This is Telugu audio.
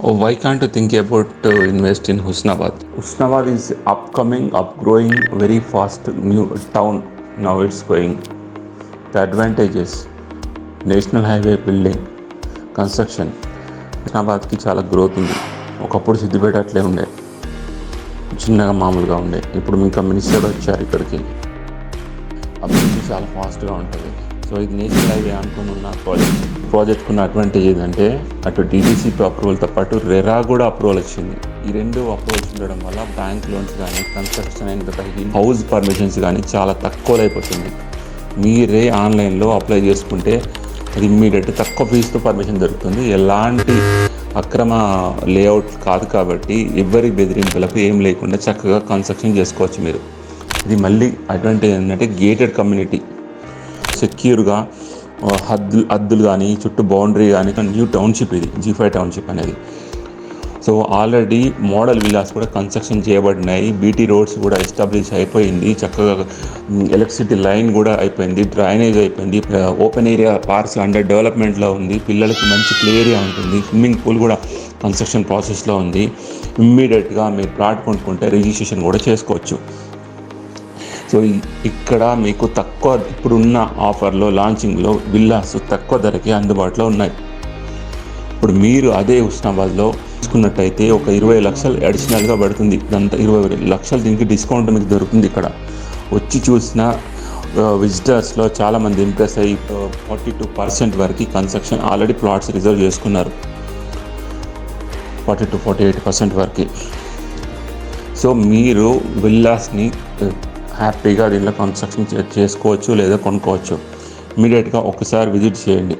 Oh, why can't you think about invest in Husnabad? Husnabad is upcoming, upgrowing very fast new town. Now it's going. The advantages: national highway building, construction. హుస్నాబాద్కి చాలా గ్రోత్ ఉంది. ఒకప్పుడు సిద్దిపేట అట్లే ఉండే, చిన్నగా మామూలుగా ఉండే. ఇప్పుడు ఇంకా మినిస్టర్ వచ్చారు ఇక్కడికి. అభివృద్ధి చాలా ఫాస్ట్గా ఉంటుంది. సో ఇది నేషనల్ హైవే అనుకుని ఉన్న ప్రాజెక్ట్కి ఉన్న అడ్వాంటేజ్ ఏంటంటే అటు డీటీసీ అప్రూవల్తో పాటు రెరా కూడా అప్రూవల్ వచ్చింది. ఈ రెండు అప్రూవల్స్ ఉండడం వల్ల బ్యాంక్ లోన్స్ కానీ, కన్స్ట్రక్షన్ అయిన హౌస్ పర్మిషన్స్ కానీ చాలా తక్కువలో అయిపోతుంది. మీరే ఆన్లైన్లో అప్లై చేసుకుంటే అది ఇమ్మీడియట్ తక్కువ ఫీజుతో పర్మిషన్ దొరుకుతుంది. ఎలాంటి అక్రమ లేఅవుట్ కాదు కాబట్టి ఎవరి బెదిరింపులకు ఏం లేకుండా చక్కగా కన్స్ట్రక్షన్ చేసుకోవచ్చు మీరు. ఇది మళ్ళీ అడ్వాంటేజ్ ఏంటంటే గేటెడ్ కమ్యూనిటీ, సెక్యూర్గా హద్దులు కానీ చుట్టూ బౌండరీ కానీ న్యూ టౌన్షిప్, ఇది G5 టౌన్షిప్ అనేది. సో ఆల్రెడీ మోడల్ విల్లాస్ కూడా కన్స్ట్రక్షన్ చేయబడినాయి. బీటీ రోడ్స్ కూడా ఎస్టాబ్లిష్ అయిపోయింది. చక్కగా ఎలక్ట్రిసిటీ లైన్ కూడా అయిపోయింది, డ్రైనేజ్ అయిపోయింది. ఓపెన్ ఏరియా పార్క్స్ అండర్ డెవలప్మెంట్లో ఉంది. పిల్లలకి మంచి ప్లే ఏరియా ఉంటుంది. స్విమ్మింగ్ పూల్ కూడా కన్స్ట్రక్షన్ ప్రాసెస్లో ఉంది. ఇమ్మీడియట్గా మీరు ప్లాట్ కొనుక్కుంటే రిజిస్ట్రేషన్ కూడా చేసుకోవచ్చు. సో ఇక్కడ మీకు తక్కువ, ఇప్పుడున్న ఆఫర్లో లాంచింగ్లో విల్లాస్ తక్కువ ధరకి అందుబాటులో ఉన్నాయి. ఇప్పుడు మీరు అదే హుస్నాబాద్లో తీసుకున్నట్టయితే ఒక 20 లక్షలు అడిషనల్గా పడుతుంది. ఇదంతా 20 లక్షలు దీనికి డిస్కౌంట్ మీకు దొరుకుతుంది. ఇక్కడ వచ్చి చూసిన విజిటర్స్లో చాలామంది ఇంప్రెస్ అయ్యి 42% వరకు కన్స్ట్రక్షన్ ఆల్రెడీ ప్లాట్స్ రిజర్వ్ చేసుకున్నారు. 40-48% వరకు. సో మీరు విల్లాస్ని హ్యాపీగా దీనిలో కన్స్ట్రక్షన్ చేసుకోవచ్చు లేదా కొనుక్కోవచ్చు. ఇమీడియట్గా ఒకసారి విజిట్ చేయండి.